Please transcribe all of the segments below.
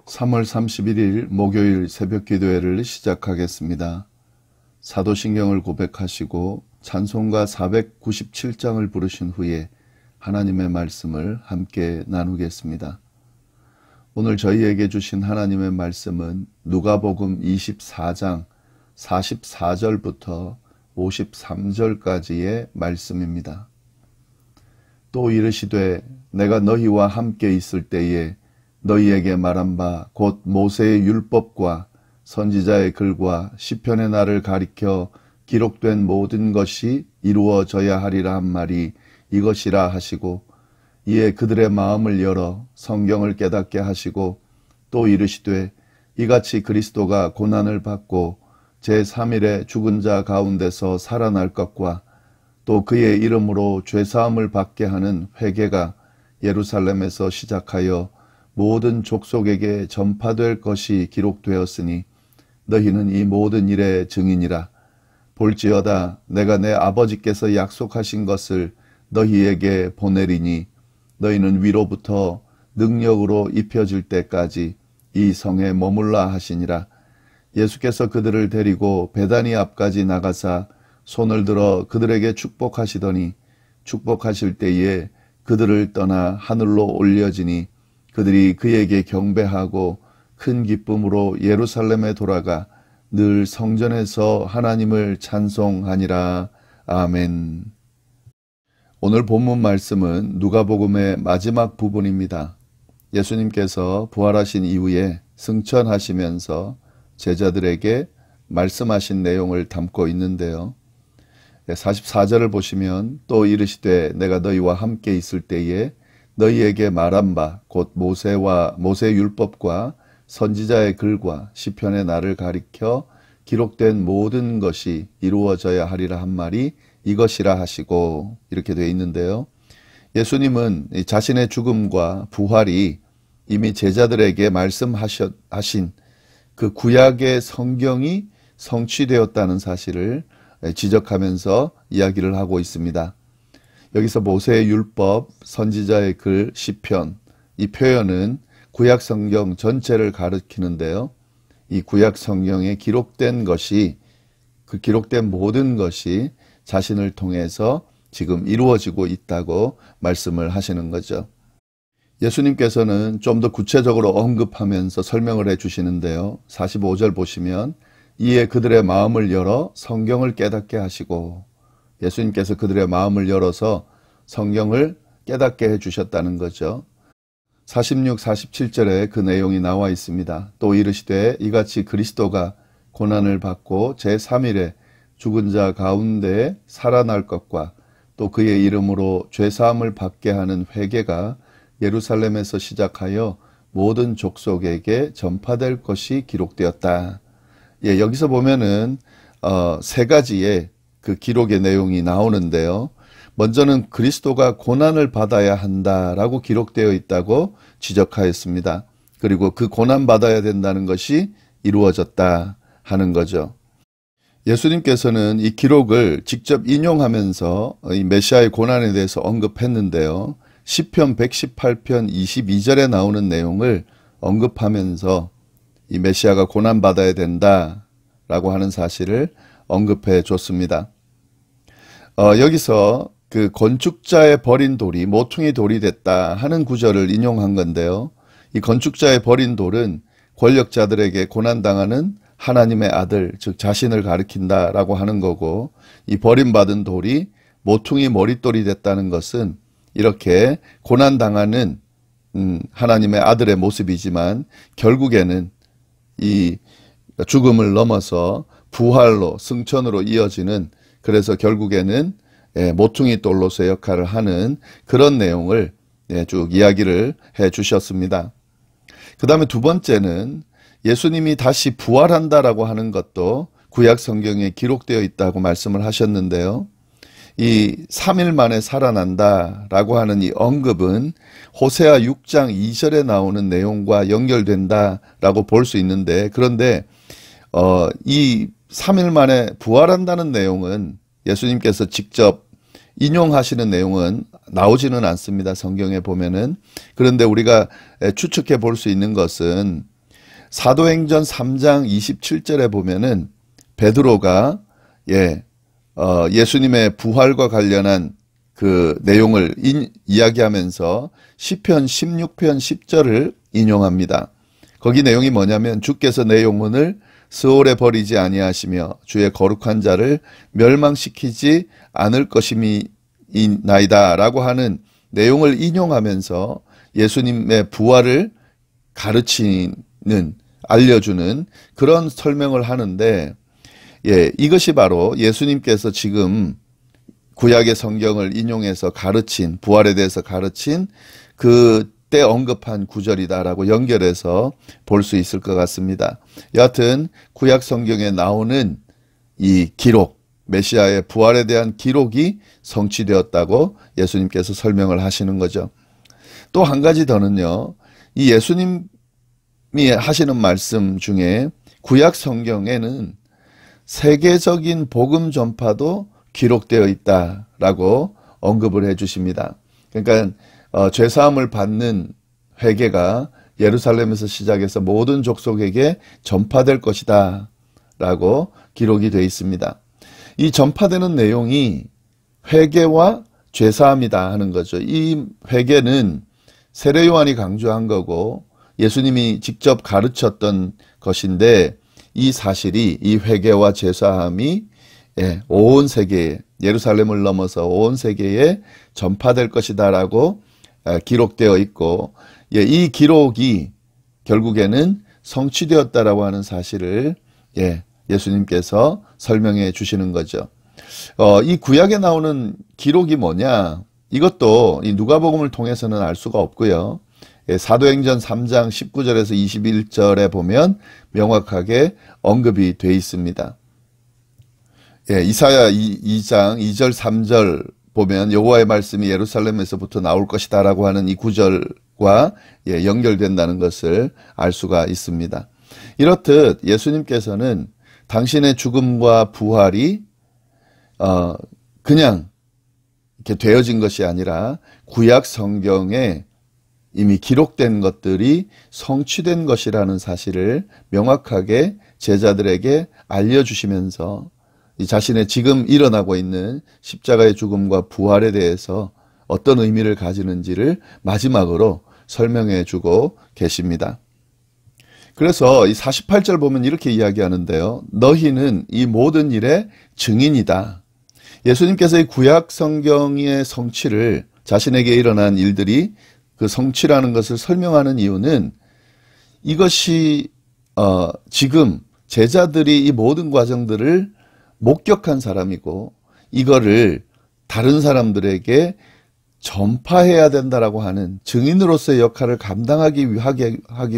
3월 31일 목요일 새벽기도회를 시작하겠습니다. 사도신경을 고백하시고 찬송가 497장을 부르신 후에 하나님의 말씀을 함께 나누겠습니다. 오늘 저희에게 주신 하나님의 말씀은 누가복음 24장 44절부터 53절까지의 말씀입니다. 또 이르시되 내가 너희와 함께 있을 때에 너희에게 말한 바 곧 모세의 율법과 선지자의 글과 시편의 날을 가리켜 기록된 모든 것이 이루어져야 하리라 한 말이 이것이라 하시고, 이에 그들의 마음을 열어 성경을 깨닫게 하시고, 또 이르시되 이같이 그리스도가 고난을 받고 제3일에 죽은 자 가운데서 살아날 것과 또 그의 이름으로 죄사함을 받게 하는 회개가 예루살렘에서 시작하여 모든 족속에게 전파될 것이 기록되었으니 너희는 이 모든 일의 증인이라. 볼지어다 내가 내 아버지께서 약속하신 것을 너희에게 보내리니 너희는 위로부터 능력으로 입혀질 때까지 이 성에 머물라 하시니라. 예수께서 그들을 데리고 베다니 앞까지 나가사 손을 들어 그들에게 축복하시더니 축복하실 때에 그들을 떠나 하늘로 올려지니 그들이 그에게 경배하고 큰 기쁨으로 예루살렘에 돌아가 늘 성전에서 하나님을 찬송하니라. 아멘. 오늘 본문 말씀은 누가복음의 마지막 부분입니다. 예수님께서 부활하신 이후에 승천하시면서 제자들에게 말씀하신 내용을 담고 있는데요. 44절을 보시면 또 이르시되 내가 너희와 함께 있을 때에 너희에게 말한 바 곧 모세 율법과 선지자의 글과 시편의 날을 가리켜 기록된 모든 것이 이루어져야 하리라 한 말이 이것이라 하시고, 이렇게 되어 있는데요. 예수님은 자신의 죽음과 부활이 이미 제자들에게 말씀하신 그 구약의 성경이 성취되었다는 사실을 지적하면서 이야기를 하고 있습니다. 여기서 모세의 율법, 선지자의 글, 시편, 이 표현은 구약 성경 전체를 가리키는데요. 이 구약 성경에 기록된 것이, 그 기록된 모든 것이 자신을 통해서 지금 이루어지고 있다고 말씀을 하시는 거죠. 예수님께서는 좀 더 구체적으로 언급하면서 설명을 해 주시는데요. 45절 보시면 이에 그들의 마음을 열어 성경을 깨닫게 하시고, 예수님께서 그들의 마음을 열어서 성경을 깨닫게 해주셨다는 거죠. 46, 47절에 그 내용이 나와 있습니다. 또 이르시되 이같이 그리스도가 고난을 받고 제3일에 죽은 자 가운데 살아날 것과 또 그의 이름으로 죄사함을 받게 하는 회개가 예루살렘에서 시작하여 모든 족속에게 전파될 것이 기록되었다. 여기서 보면은 세 가지의 그 기록의 내용이 나오는데요. 먼저는 그리스도가 고난을 받아야 한다라고 기록되어 있다고 지적하였습니다. 그리고 그 고난 받아야 된다는 것이 이루어졌다 하는 거죠. 예수님께서는 이 기록을 직접 인용하면서 이 메시아의 고난에 대해서 언급했는데요. 시편 118편 22절에 나오는 내용을 언급하면서 이 메시아가 고난 받아야 된다라고 하는 사실을 언급해 줬습니다. 여기서 그 건축자의 버린 돌이 모퉁이 돌이 됐다 하는 구절을 인용한 건데요. 이 건축자의 버린 돌은 권력자들에게 고난당하는 하나님의 아들, 즉 자신을 가리킨다라고 하는 거고, 이 버림받은 돌이 모퉁이 머릿돌이 됐다는 것은 이렇게 고난당하는 하나님의 아들의 모습이지만 결국에는 이 죽음을 넘어서 부활로 승천으로 이어지는, 그래서 결국에는 모퉁이 돌로서의 역할을 하는 그런 내용을 쭉 이야기를 해 주셨습니다. 그 다음에 두 번째는 예수님이 다시 부활한다라고 하는 것도 구약 성경에 기록되어 있다고 말씀을 하셨는데요. 이 3일 만에 살아난다라고 하는 이 언급은 호세아 6장 2절에 나오는 내용과 연결된다라고 볼 수 있는데, 그런데 이 3일 만에 부활한다는 내용은 예수님께서 직접 인용하시는 내용은 나오지는 않습니다. 성경에 보면은. 그런데 우리가 추측해 볼 수 있는 것은 사도행전 3장 27절에 보면은 베드로가 예수님의 부활과 관련한 그 내용을 이야기하면서 시편 16편 10절을 인용합니다. 거기 내용이 뭐냐면 주께서 내 영혼을 스올에 버리지 아니하시며 주의 거룩한 자를 멸망시키지 않을 것임이나이다 라고 하는 내용을 인용하면서 예수님의 부활을 가르치는, 알려주는 그런 설명을 하는데, 이것이 바로 예수님께서 지금 구약의 성경을 인용해서 가르친, 부활에 대해서 가르친 그때 언급한 구절이다라고 연결해서 볼 수 있을 것 같습니다. 여하튼 구약 성경에 나오는 이 기록, 메시아의 부활에 대한 기록이 성취되었다고 예수님께서 설명을 하시는 거죠. 또 한 가지 더는요, 이 예수님이 하시는 말씀 중에 구약 성경에는 세계적인 복음 전파도 기록되어 있다라고 언급을 해 주십니다. 그러니까 죄사함을 받는 회개가 예루살렘에서 시작해서 모든 족속에게 전파될 것이다 라고 기록이 되어 있습니다. 이 전파되는 내용이 회개와 죄사함이다 하는 거죠. 이 회개는 세례 요한이 강조한 거고 예수님이 직접 가르쳤던 것인데, 이 사실이, 이 회개와 죄사함이 온 세계에, 예루살렘을 넘어서 온 세계에 전파될 것이다 라고 기록되어 있고, 이 기록이 결국에는 성취되었다라고 하는 사실을 예수님께서 설명해 주시는 거죠. 이 구약에 나오는 기록이 뭐냐? 이것도 이 누가복음을 통해서는 알 수가 없고요. 사도행전 3장 19절에서 21절에 보면 명확하게 언급이 되어 있습니다. 이사야 2장 2절 3절 보면 여호와의 말씀이 예루살렘에서부터 나올 것이다 라고 하는 이 구절과 연결된다는 것을 알 수가 있습니다. 이렇듯 예수님께서는 당신의 죽음과 부활이 그냥 이렇게 되어진 것이 아니라 구약 성경에 이미 기록된 것들이 성취된 것이라는 사실을 명확하게 제자들에게 알려주시면서 이 자신의 지금 일어나고 있는 십자가의 죽음과 부활에 대해서 어떤 의미를 가지는지를 마지막으로 설명해 주고 계십니다. 그래서 이 48절 보면 이렇게 이야기하는데요. 너희는 이 모든 일의 증인이다. 예수님께서 이 구약 성경의 성취를, 자신에게 일어난 일들이 그 성취라는 것을 설명하는 이유는 이것이 지금 제자들이 이 모든 과정들을 목격한 사람이고 이거를 다른 사람들에게 전파해야 된다라고 하는 증인으로서의 역할을 감당하기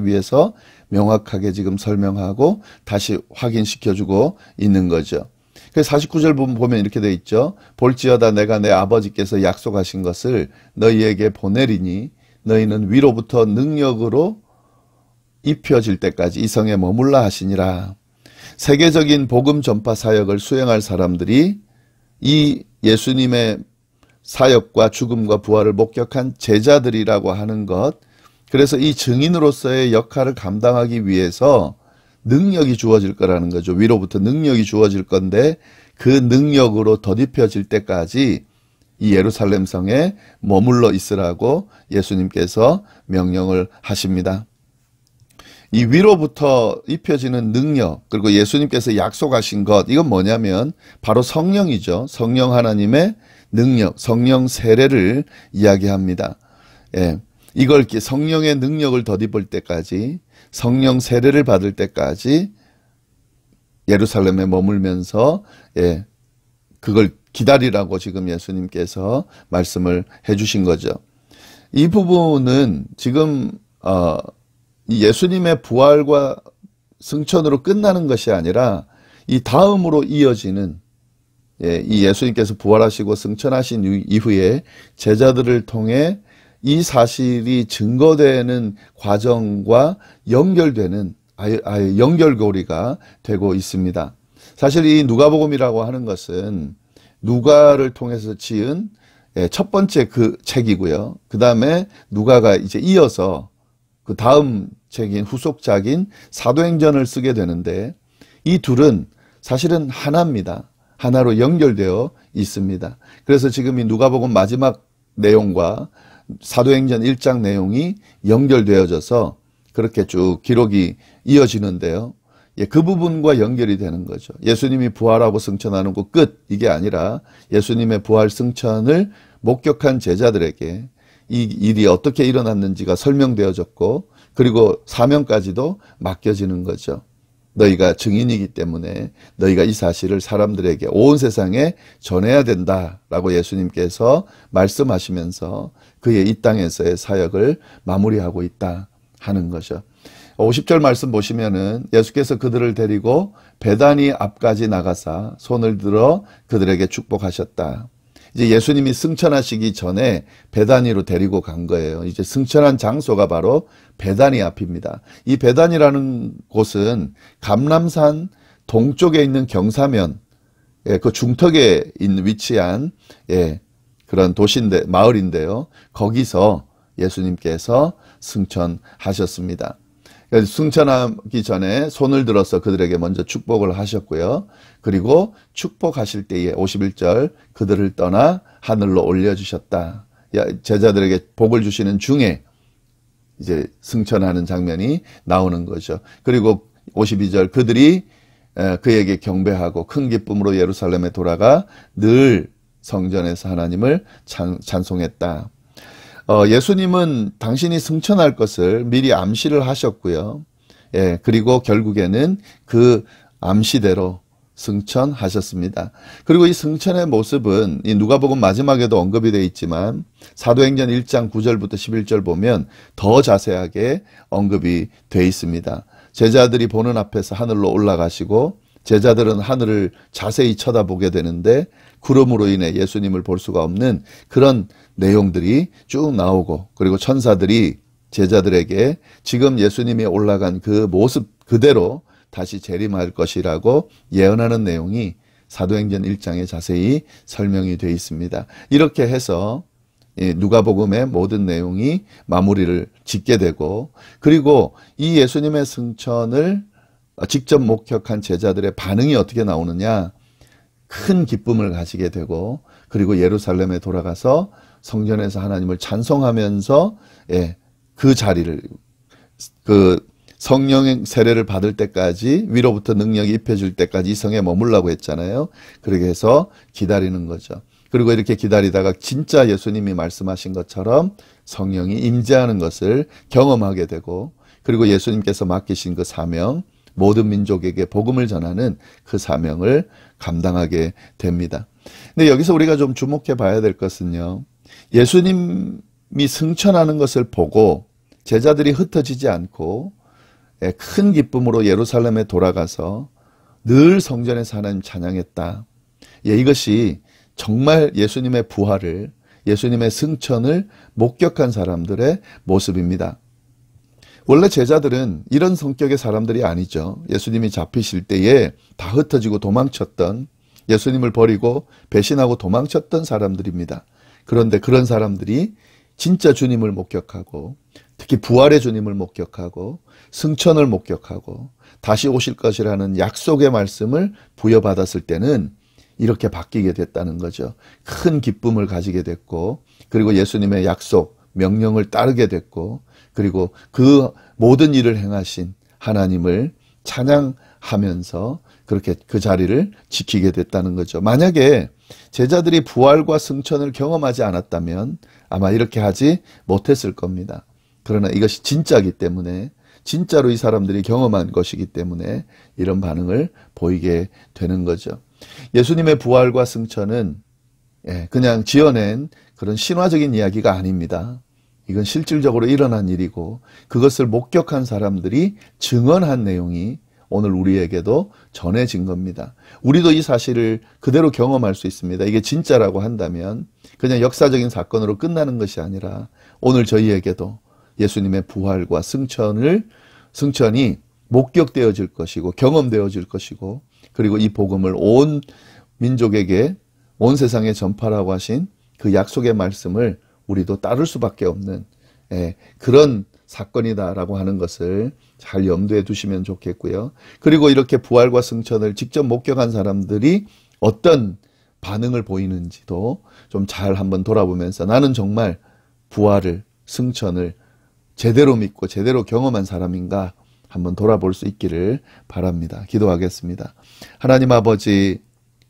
위해서 명확하게 지금 설명하고 다시 확인시켜주고 있는 거죠. 그래서 49절 보면 이렇게 돼 있죠. 볼지어다 내가 내 아버지께서 약속하신 것을 너희에게 보내리니 너희는 위로부터 능력으로 입혀질 때까지 이 성에 머물라 하시니라. 세계적인 복음 전파 사역을 수행할 사람들이 이 예수님의 사역과 죽음과 부활을 목격한 제자들이라고 하는 것, 그래서 이 증인으로서의 역할을 감당하기 위해서 능력이 주어질 거라는 거죠. 위로부터 능력이 주어질 건데 그 능력으로 덧입혀질 때까지 이 예루살렘 성에 머물러 있으라고 예수님께서 명령을 하십니다. 이 위로부터 입혀지는 능력, 그리고 예수님께서 약속하신 것, 이건 뭐냐면 바로 성령이죠. 성령 하나님의 능력, 성령 세례를 이야기합니다. 이걸 이렇게 성령의 능력을 덧입을 때까지, 성령 세례를 받을 때까지 예루살렘에 머물면서 그걸 기다리라고 지금 예수님께서 말씀을 해주신 거죠. 이 부분은 지금 이 예수님의 부활과 승천으로 끝나는 것이 아니라 이 다음으로 이어지는, 이 예수님께서 부활하시고 승천하신 이후에 제자들을 통해 이 사실이 증거되는 과정과 연결되는 아예 연결고리가 되고 있습니다. 사실 이 누가복음이라고 하는 것은 누가를 통해서 지은 첫 번째 그 책이고요. 그 다음에 누가가 이제 이어서 그 다음 책인 후속작인 사도행전을 쓰게 되는데 이 둘은 사실은 하나입니다. 하나로 연결되어 있습니다. 그래서 지금 이 누가복음 마지막 내용과 사도행전 1장 내용이 연결되어져서 그렇게 쭉 기록이 이어지는데요. 예, 그 부분과 연결이 되는 거죠. 예수님이 부활하고 승천하는 거 끝, 이게 아니라 예수님의 부활 승천을 목격한 제자들에게 이 일이 어떻게 일어났는지가 설명되어졌고 그리고 사명까지도 맡겨지는 거죠. 너희가 증인이기 때문에 너희가 이 사실을 사람들에게 온 세상에 전해야 된다라고 예수님께서 말씀하시면서 그의 이 땅에서의 사역을 마무리하고 있다 하는 거죠. 50절 말씀 보시면은 예수께서 그들을 데리고 베다니 앞까지 나가사 손을 들어 그들에게 축복하셨다. 이제 예수님이 승천하시기 전에 베다니로 데리고 간 거예요. 이제 승천한 장소가 바로 베다니 앞입니다. 이 베다니라는 곳은 감람산 동쪽에 있는 경사면, 예, 그 중턱에 있는 위치한 그런 도시인데 마을인데요. 거기서 예수님께서 승천하셨습니다. 승천하기 전에 손을 들어서 그들에게 먼저 축복을 하셨고요. 그리고 축복하실 때에 51절 그들을 떠나 하늘로 올려주셨다. 제자들에게 복을 주시는 중에 이제 승천하는 장면이 나오는 거죠. 그리고 52절 그들이 그에게 경배하고 큰 기쁨으로 예루살렘에 돌아가 늘 성전에서 하나님을 찬송했다. 예수님은 당신이 승천할 것을 미리 암시를 하셨고요. 예, 그리고 결국에는 그 암시대로 승천하셨습니다. 그리고 이 승천의 모습은 이 누가복음 마지막에도 언급이 되어 있지만 사도행전 1장 9절부터 11절 보면 더 자세하게 언급이 되어 있습니다. 제자들이 보는 앞에서 하늘로 올라가시고 제자들은 하늘을 자세히 쳐다보게 되는데 구름으로 인해 예수님을 볼 수가 없는 그런 내용들이 쭉 나오고 그리고 천사들이 제자들에게 지금 예수님이 올라간 그 모습 그대로 다시 재림할 것이라고 예언하는 내용이 사도행전 1장에 자세히 설명이 되어 있습니다. 이렇게 해서 누가복음의 모든 내용이 마무리를 짓게 되고 그리고 이 예수님의 승천을 직접 목격한 제자들의 반응이 어떻게 나오느냐, 큰 기쁨을 가지게 되고 그리고 예루살렘에 돌아가서 성전에서 하나님을 찬송하면서 그 자리를 그 성령의 세례를 받을 때까지 위로부터 능력이 입혀질 때까지 이 성에 머물라고 했잖아요. 그렇게 해서 기다리는 거죠. 그리고 이렇게 기다리다가 진짜 예수님이 말씀하신 것처럼 성령이 임재하는 것을 경험하게 되고 그리고 예수님께서 맡기신 그 사명, 모든 민족에게 복음을 전하는 그 사명을 감당하게 됩니다. 근데 여기서 우리가 좀 주목해 봐야 될 것은요. 예수님이 승천하는 것을 보고 제자들이 흩어지지 않고 큰 기쁨으로 예루살렘에 돌아가서 늘 성전에서 하나님 찬양했다. 이것이 정말 예수님의 부활을, 예수님의 승천을 목격한 사람들의 모습입니다. 원래 제자들은 이런 성격의 사람들이 아니죠. 예수님이 잡히실 때에 다 흩어지고 도망쳤던, 예수님을 버리고 배신하고 도망쳤던 사람들입니다. 그런데 그런 사람들이 진짜 주님을 목격하고 특히 부활의 주님을 목격하고 승천을 목격하고 다시 오실 것이라는 약속의 말씀을 부여받았을 때는 이렇게 바뀌게 됐다는 거죠. 큰 기쁨을 가지게 됐고 그리고 예수님의 약속, 명령을 따르게 됐고 그리고 그 모든 일을 행하신 하나님을 찬양하면서 그렇게 그 자리를 지키게 됐다는 거죠. 만약에 제자들이 부활과 승천을 경험하지 않았다면 아마 이렇게 하지 못했을 겁니다. 그러나 이것이 진짜이기 때문에 진짜로 이 사람들이 경험한 것이기 때문에 이런 반응을 보이게 되는 거죠. 예수님의 부활과 승천은 그냥 지어낸 그런 신화적인 이야기가 아닙니다. 이건 실질적으로 일어난 일이고 그것을 목격한 사람들이 증언한 내용이 오늘 우리에게도 전해진 겁니다. 우리도 이 사실을 그대로 경험할 수 있습니다. 이게 진짜라고 한다면 그냥 역사적인 사건으로 끝나는 것이 아니라 오늘 저희에게도 예수님의 부활과 승천이 목격되어질 것이고 경험되어질 것이고 그리고 이 복음을 온 민족에게 온 세상에 전파라고 하신 그 약속의 말씀을 우리도 따를 수밖에 없는 그런 사건이다라고 하는 것을 잘 염두에 두시면 좋겠고요. 그리고 이렇게 부활과 승천을 직접 목격한 사람들이 어떤 반응을 보이는지도 좀 잘 한번 돌아보면서 나는 정말 부활을, 승천을 제대로 믿고 제대로 경험한 사람인가 한번 돌아볼 수 있기를 바랍니다. 기도하겠습니다. 하나님 아버지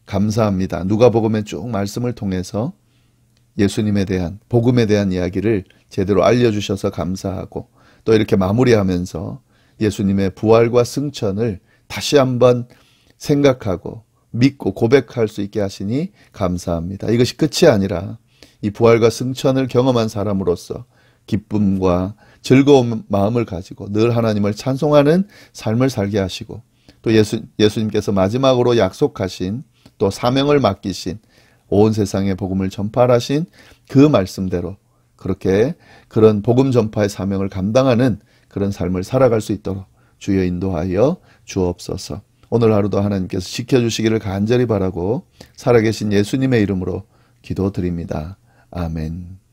감사합니다. 누가복음의 쭉 말씀을 통해서 예수님에 대한, 복음에 대한 이야기를 제대로 알려주셔서 감사하고 또 이렇게 마무리하면서 예수님의 부활과 승천을 다시 한번 생각하고 믿고 고백할 수 있게 하시니 감사합니다. 이것이 끝이 아니라 이 부활과 승천을 경험한 사람으로서 기쁨과 즐거운 마음을 가지고 늘 하나님을 찬송하는 삶을 살게 하시고 또 예수님께서 마지막으로 약속하신 또 사명을 맡기신 온 세상에 복음을 전파하신 그 말씀대로 그렇게 그런 복음 전파의 사명을 감당하는 그런 삶을 살아갈 수 있도록 주여 인도하여 주옵소서. 오늘 하루도 하나님께서 지켜주시기를 간절히 바라고 살아계신 예수님의 이름으로 기도드립니다. 아멘.